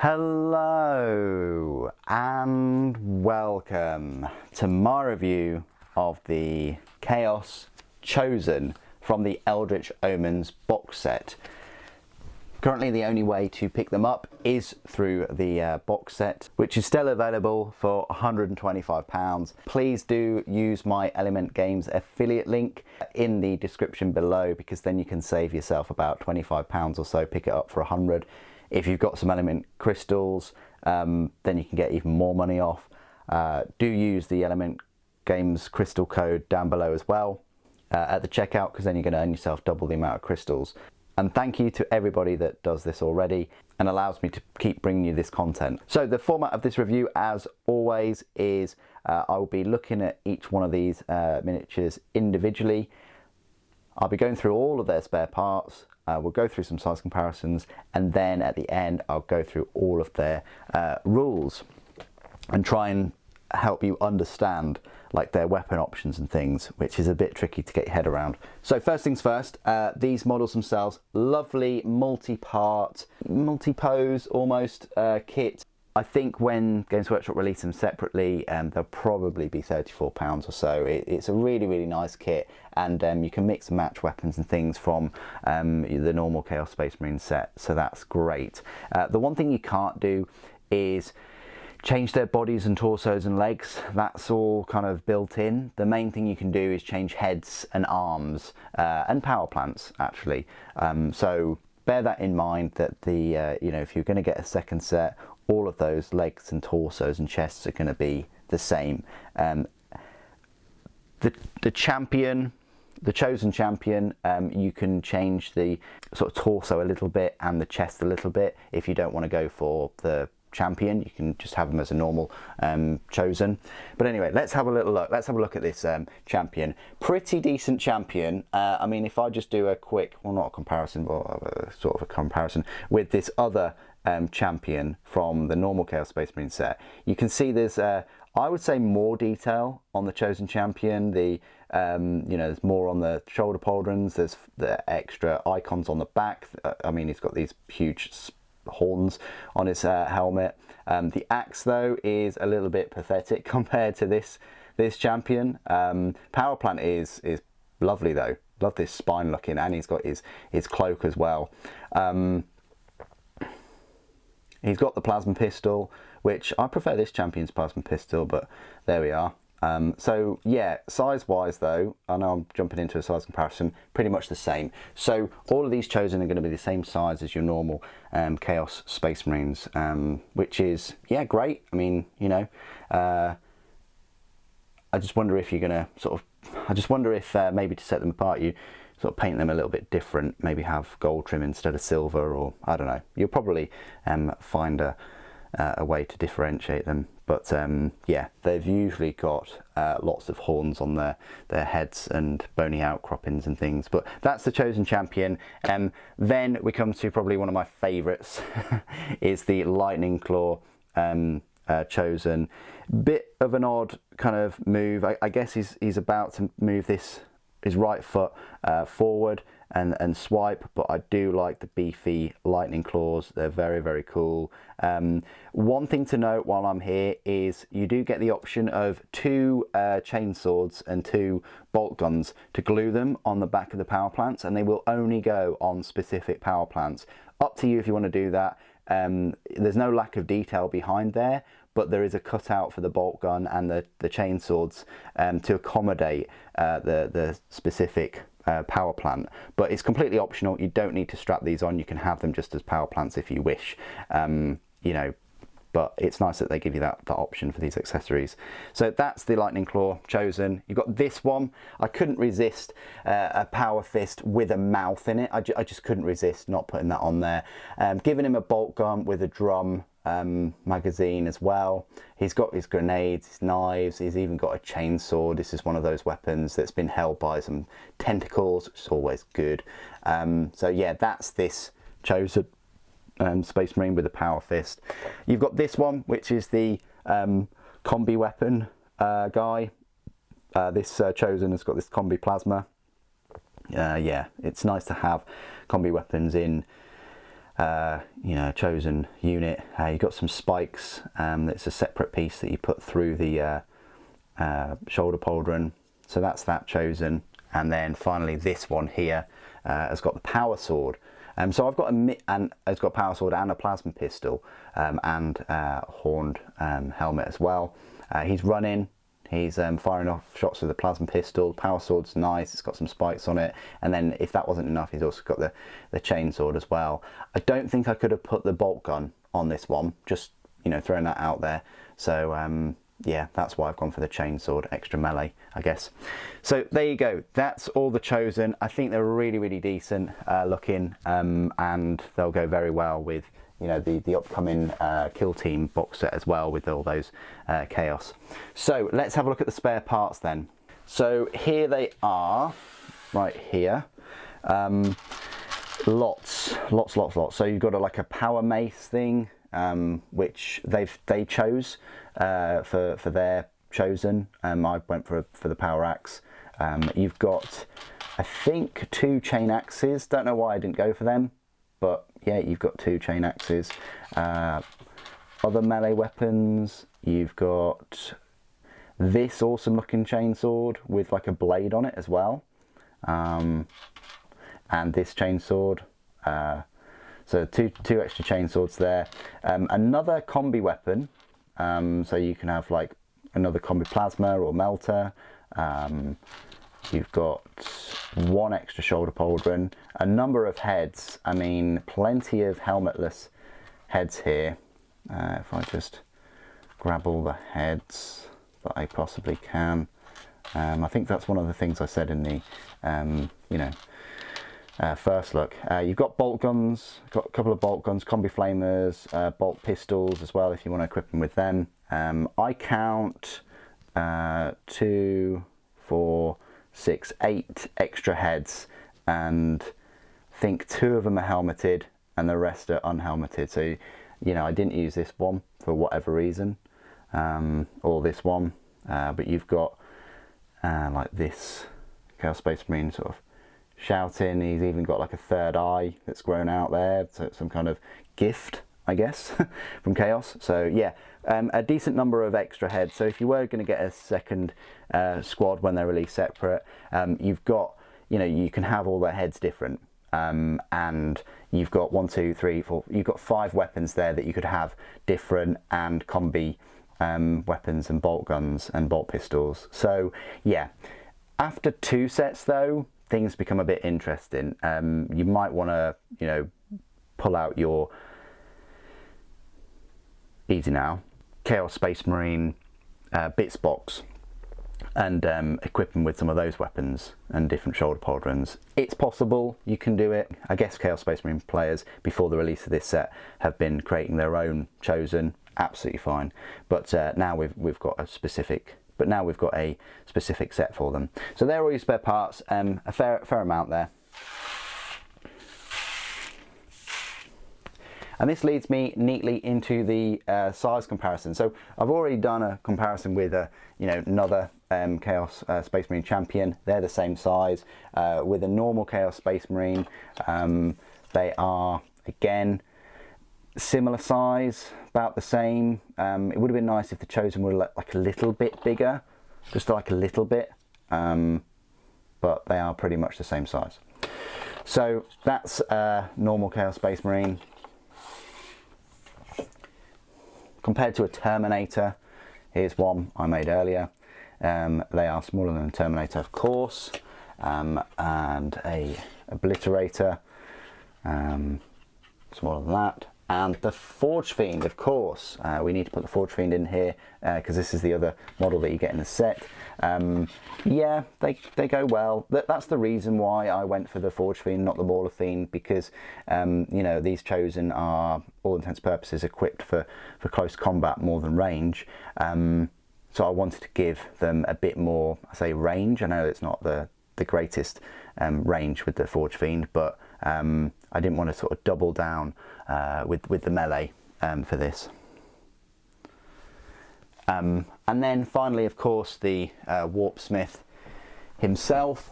Hello and welcome to my review of the Chaos Chosen from the Eldritch Omens box set. Currently the only way to pick them up is through the box set, which is still available for £125. Please do use my Element Games affiliate link in the description below, because then you can save yourself about £25 or so, pick it up for £100. If you've got some element crystals, then you can get even more money off. Do use the Element Games crystal code down below as well at the checkout, because then you're going to earn yourself double the amount of crystals. And thank you to everybody that does this already and allows me to keep bringing you this content. So the format of this review, as always, is I will be looking at each one of these miniatures individually. I'll be going through all of their spare parts. We'll go through some size comparisons, and then at the end I'll go through all of their rules and try and help you understand like their weapon options and things, which is a bit tricky to get your head around. So first things first, these models themselves, lovely multi-part, multi-pose almost kit. I think when Games Workshop release them separately, they'll probably be £34 or so. It's a really, really nice kit, and you can mix and match weapons and things from the normal Chaos Space Marine set, so that's great. The one thing you can't do is change their bodies and torsos and legs. That's all kind of built in. The main thing you can do is change heads and arms and power plants, actually. So bear that in mind, that the you know, if you're going to get a second set, all of those legs and torsos and chests are going to be the same. The champion, the chosen champion, you can change the sort of torso a little bit and the chest a little bit. If you don't want to go for the champion, you can just have them as a normal chosen. But anyway, let's have a little look. Let's have a look at this champion. Pretty decent champion. I mean, if I just do a quick, well, not a comparison, but sort of a comparison with this other champion from the normal Chaos Space Marine set, you can see there's I would say more detail on the chosen champion. The you know, there's more on the shoulder pauldrons, there's the extra icons on the back. I mean, he's got these huge horns on his helmet. The axe though is a little bit pathetic compared to this champion. Power plant is lovely though. Love this spine looking, and he's got his cloak as well. He's got the plasma pistol, which I prefer this champion's plasma pistol, but there we are. So yeah, size wise though, I know I'm jumping into a size comparison, pretty much the same. So all of these chosen are going to be the same size as your normal Chaos Space Marines, which is, yeah, great. I mean, you know, I just wonder if you're going to sort of, I just wonder if maybe to set them apart, you sort of paint them a little bit different, maybe have gold trim instead of silver, or I don't know. You'll probably find a way to differentiate them. But yeah, they've usually got lots of horns on their heads and bony outcroppings and things. But that's the chosen champion. Then we come to probably one of my favourites, is the Lightning Claw chosen. Bit of an odd kind of move. I guess he's about to move his right foot forward and swipe, but I do like the beefy lightning claws. They're very, very cool. One thing to note while I'm here is you do get the option of 2 chain swords and 2 bolt guns to glue them on the back of the power plants, and they will only go on specific power plants. Up to you if you want to do that. There's no lack of detail behind there, but there is a cutout for the bolt gun and the chain swords to accommodate the specific power plant. But it's completely optional. You don't need to strap these on. You can have them just as power plants if you wish. You know, but it's nice that they give you that option for these accessories. So that's the Lightning Claw chosen. You've got this one. I couldn't resist a power fist with a mouth in it. I just couldn't resist not putting that on there. Giving him a bolt gun with a drum magazine as well. He's got his grenades, his knives, he's even got a chainsaw. This is one of those weapons that's been held by some tentacles, which is always good. So yeah, that's this chosen Space Marine with a power fist. You've got this one, which is the combi weapon guy. This chosen has got this combi plasma. Yeah, it's nice to have combi weapons in you know, chosen unit. You've got some spikes. It's a separate piece that you put through the shoulder pauldron. So that's that chosen. And then finally this one here has got the power sword. So I've got it's got a power sword and a plasma pistol, and horned helmet as well. He's running. He's firing off shots with the plasma pistol. Power sword's nice, it's got some spikes on it. And then if that wasn't enough, he's also got the chainsword as well. I don't think I could have put the bolt gun on this one, just, you know, throwing that out there. So yeah, that's why I've gone for the chainsword, extra melee, I guess. So there you go, that's all the chosen. I think they're really, really decent looking, and they'll go very well with, you know, the upcoming Kill Team box set as well, with all those chaos. So let's have a look at the spare parts then. So here they are, right here. Lots. So you've got like a power mace thing, which they chose for their chosen. I went for the power axe. You've got, I think, 2 chain axes. Don't know why I didn't go for them, but yeah, you've got 2 chain axes. Other melee weapons, you've got this awesome looking chainsword with like a blade on it as well, and this chainsword. So two extra chainswords there. Another combi weapon, so you can have like another combi plasma or melter. You've got 1 extra shoulder pauldron, a number of heads. I mean, plenty of helmetless heads here. If I just grab all the heads that I possibly can. I think that's one of the things I said in the, you know, first look. You've got bolt guns, got a couple of bolt guns, combi flamers, bolt pistols as well if you want to equip them with them. I count 2, 4, 6, 8 extra heads, and I think 2 of them are helmeted and the rest are unhelmeted. So, you know, I didn't use this one for whatever reason, or this one, but you've got like this Chaos Space Marine sort of shouting. He's even got like a third eye that's grown out there, so it's some kind of gift, I guess, from Chaos. So yeah, a decent number of extra heads. So if you were going to get a second squad when they're released separate, you've got, you know, you can have all their heads different, and you've got 1, 2, 3, 4, you've got 5 weapons there that you could have different, and combi weapons and bolt guns and bolt pistols. So yeah, after 2 sets though, things become a bit interesting. You might want to, you know, pull out your, easy now, Chaos Space Marine bits box and equip them with some of those weapons and different shoulder pauldrons. It's possible, you can do it. I guess Chaos Space Marine players before the release of this set have been creating their own chosen, absolutely fine. But now we've got a specific set for them. So there are all your spare parts, a fair amount there. And this leads me neatly into the size comparison. So I've already done a comparison with another Chaos Space Marine champion. They're the same size. With a normal Chaos Space Marine, they are again similar size, about the same. It would have been nice if the chosen were like a little bit bigger, just like a little bit, but they are pretty much the same size. So that's normal Chaos Space Marine. Compared to a Terminator, here's one I made earlier. They are smaller than a Terminator, of course, and a Obliterator, smaller than that. And the Forge Fiend, of course. We need to put the Forge Fiend in here because this is the other model that you get in the set. Yeah, they go well. That's the reason why I went for the Forge Fiend, not the Mauler Fiend, because you know, these chosen are, all intents and purposes, equipped for close combat more than range. So I wanted to give them a bit more, I say, range. I know it's not the greatest range with the Forge Fiend, but I didn't want to sort of double down with the melee for this. And then finally, of course, the Warpsmith himself,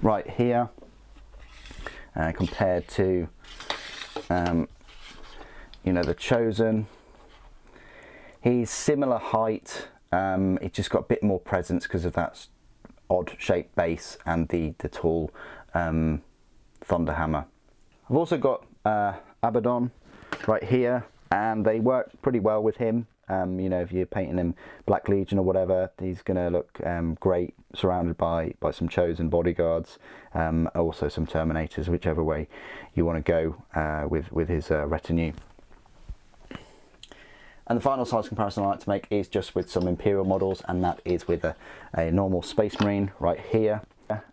right here. compared to, you know, the Chosen. He's similar height, he's just got a bit more presence because of that odd shaped base and the tall thunder hammer. I've also got Abaddon right here, and they work pretty well with him. You know, if you're painting him Black Legion or whatever, he's going to look great surrounded by some Chosen bodyguards, also some Terminators, whichever way you want to go with his retinue. And the final size comparison I like to make is just with some Imperial models, and that is with a normal Space Marine right here.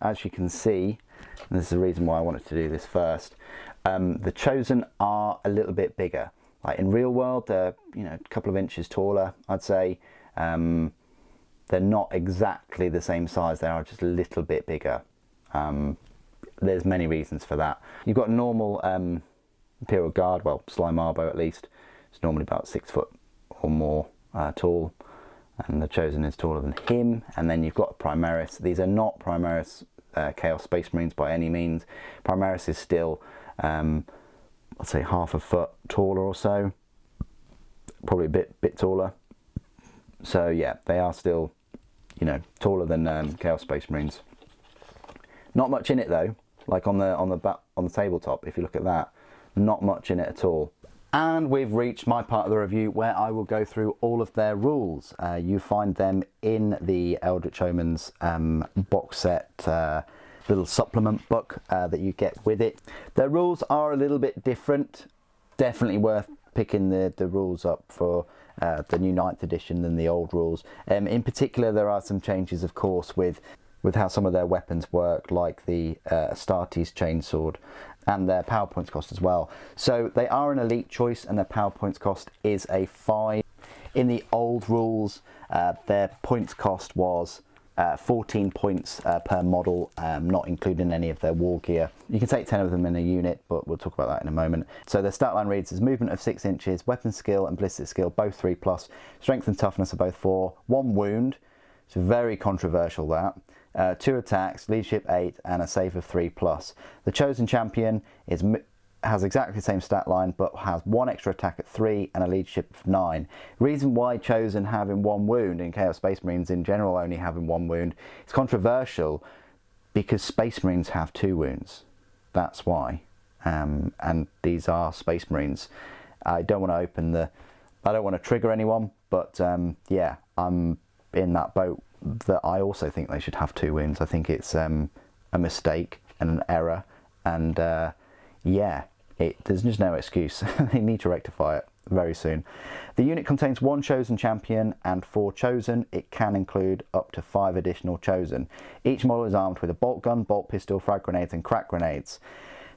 As you can see, and this is the reason why I wanted to do this first, the Chosen are a little bit bigger. Like in real world, they're, you know, a couple of inches taller, I'd say. They're not exactly the same size, they are just a little bit bigger. There's many reasons for that. You've got normal Imperial Guard, well, Slime Arbo at least. It's normally about 6 foot or more tall, and the Chosen is taller than him. And then you've got Primaris. These are not Primaris Chaos Space Marines by any means. Primaris is still, I'd say, half a foot taller or so, probably a bit taller. So yeah, they are still, you know, taller than Chaos Space Marines. Not much in it though. Like on the tabletop, if you look at that, not much in it at all. And we've reached my part of the review where I will go through all of their rules. You find them in the Eldritch Omens box set, little supplement book that you get with it. Their rules are a little bit different. Definitely worth picking the rules up for the new 9th edition than the old rules. In particular, there are some changes, of course, with how some of their weapons work, like the Astartes chainsword, and their power points cost as well. So they are an elite choice, and their power points cost is a 5. In the old rules, their points cost was 14 points per model, not including any of their war gear. You can take 10 of them in a unit, but we'll talk about that in a moment. So their stat line reads as movement of 6 inches, weapon skill and ballistic skill both 3+, strength and toughness are both 4, 1 wound, it's very controversial that, 2 attacks, leadership 8, and a save of 3+. The Chosen Champion has exactly the same stat line, but has 1 extra attack at 3 and a leadership of 9. Reason why Chosen having 1 wound and Chaos Space Marines in general only having 1 wound, it's controversial because Space Marines have 2 wounds. That's why. And these are Space Marines. I don't want to trigger anyone, but yeah, I'm in that boat that I also think they should have 2 wounds. I think it's a mistake and an error, and yeah, there's just no excuse. They need to rectify it very soon. The unit contains 1 Chosen Champion and 4 Chosen. It can include up to 5 additional Chosen. Each model is armed with a bolt gun, bolt pistol, frag grenades and crack grenades.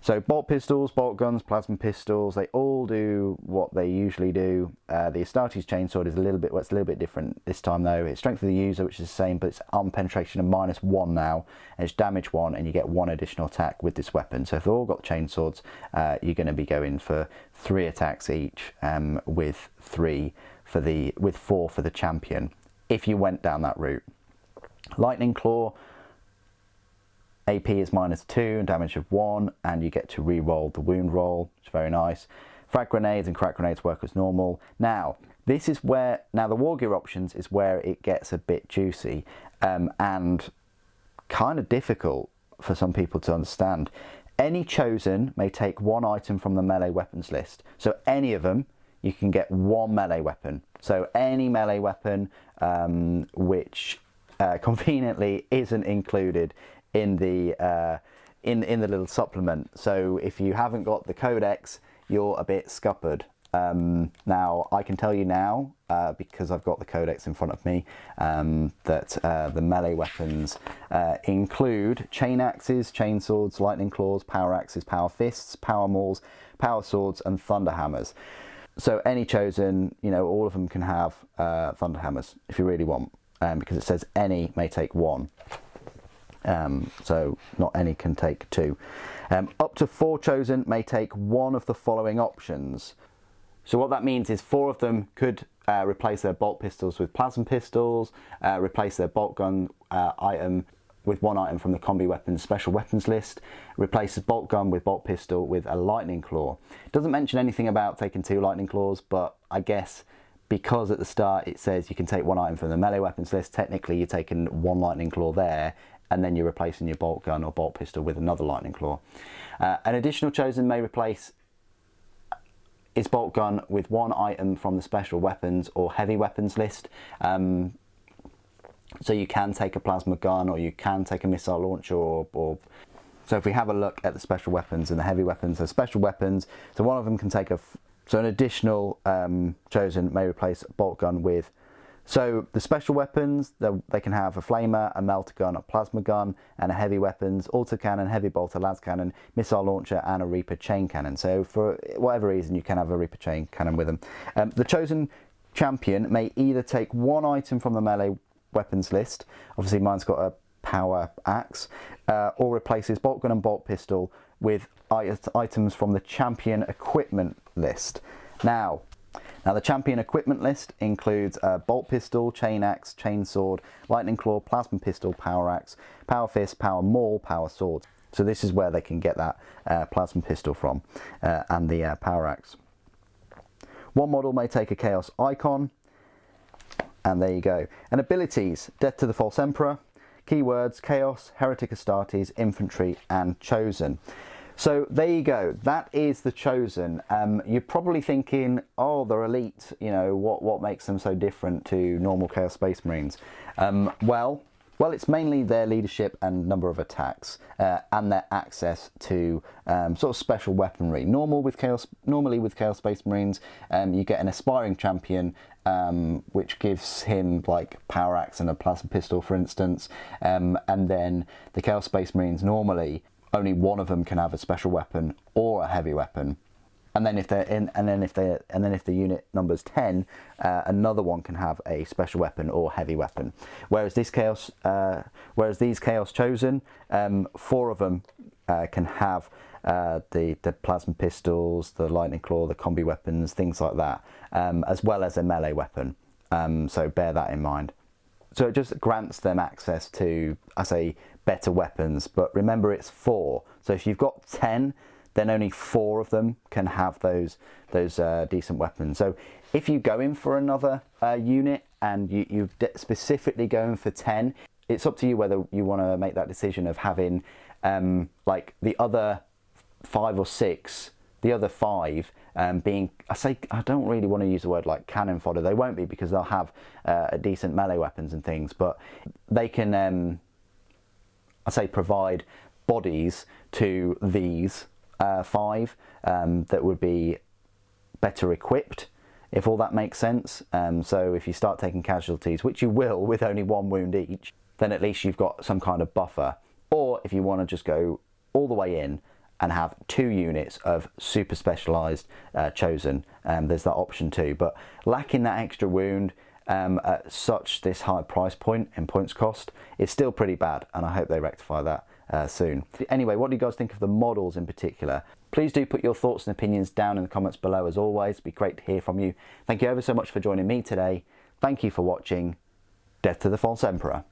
So bolt pistols, bolt guns, plasma pistols, they all do what they usually do. The Astartes chainsword is a little bit different this time though. It's strength of the user, which is the same, but it's armor penetration of -1 now, and it's damage 1, and you get 1 additional attack with this weapon. So if they've all got chainswords, you're going to be going for 3 attacks each, with 4 for the champion, if you went down that route. Lightning Claw, AP is -2 and damage of 1, and you get to re-roll the wound roll, which is very nice. Frag grenades and crack grenades work as normal. Now, this is where, the war gear options is where it gets a bit juicy, and kind of difficult for some people to understand. Any Chosen may take 1 item from the melee weapons list. So any of them, you can get 1 melee weapon. So any melee weapon, which conveniently isn't included in the little supplement. So if you haven't got the codex, you're a bit scuppered. Now I can tell you now, because I've got the codex in front of me, that the melee weapons include chain axes, chain swords, lightning claws, power axes, power fists, power mauls, power swords and thunder hammers. So any Chosen, all of them can have thunder hammers if you really want, because it says any may take 1. So not any can take 2. Up to 4 Chosen may take 1 of the following options. So what that means is 4 of them could replace their bolt pistols with plasma pistols, replace their bolt gun item with one item from the combi weapons special weapons list. Replaces bolt gun with bolt pistol with a lightning claw. It doesn't mention anything about taking 2 lightning claws, but I guess because at the start it says you can take one item from the melee weapons list, technically you're taking 1 lightning claw there, and then you're replacing your bolt gun or bolt pistol with another lightning claw. An additional chosen may replace its bolt gun with 1 item from the special weapons or heavy weapons list. So you can take a plasma gun, or you can take a missile launcher, or so if we have a look at the special weapons and the heavy weapons, so special weapons, so one of them can take so an additional chosen may replace a bolt gun with, so the special weapons, they can have a flamer, a melter gun, a plasma gun, and a heavy weapons, autocannon, heavy bolter, las cannon, missile launcher, and a Reaper chain cannon. So for whatever reason, you can have a Reaper chain cannon with them. The chosen champion may either take 1 item from the melee weapons list, obviously mine's got a power axe, or replaces bolt gun and bolt pistol with items from the champion equipment list. Now the champion equipment list includes a bolt pistol, chain axe, chain sword, lightning claw, plasma pistol, power axe, power fist, power maul, power sword. So this is where they can get that plasma pistol from, and the power axe. One model may take a chaos icon, and there you go. And abilities: Death to the False Emperor. Keywords: Chaos, Heretic Astartes, Infantry, and Chosen. So there you go, that is the Chosen. You're probably thinking, oh, they're elite, you know, what makes them so different to normal Chaos Space Marines? Well, it's mainly their leadership and number of attacks, and their access to sort of special weaponry. Normally with Chaos Space Marines, you get an aspiring champion, which gives him like power axe and a plasma pistol, for instance, and then the Chaos Space Marines normally only one of them can have a special weapon or a heavy weapon, and then if the unit number's 10, another one can have a special weapon or heavy weapon. Whereas these Chaos Chosen, 4 of them can have the plasma pistols, the lightning claw, the combi weapons, things like that, as well as a melee weapon. So bear that in mind. So it just grants them access to, I say, better weapons, but remember it's 4. So if you've got 10, then only 4 of them can have those decent weapons. So if you go in for another unit and you specifically going for 10, it's up to you whether you want to make that decision of having like the other 5 or 6, the other 5 being, I don't really want to use the word like cannon fodder. They won't be, because they'll have decent melee weapons and things, but they can provide bodies to these 5 that would be better equipped, if all that makes sense. So if you start taking casualties, which you will with only 1 wound each, then at least you've got some kind of buffer. Or if you want to just go all the way in and have 2 units of super specialised Chosen, there's that option too. But lacking that extra wound at this high price point and points cost is still pretty bad, and I hope they rectify that soon. Anyway, what do you guys think of the models in particular? Please do put your thoughts and opinions down in the comments below. As always, it'd be great to hear from you. Thank you ever so much for joining me today. Thank you for watching. Death to the False Emperor.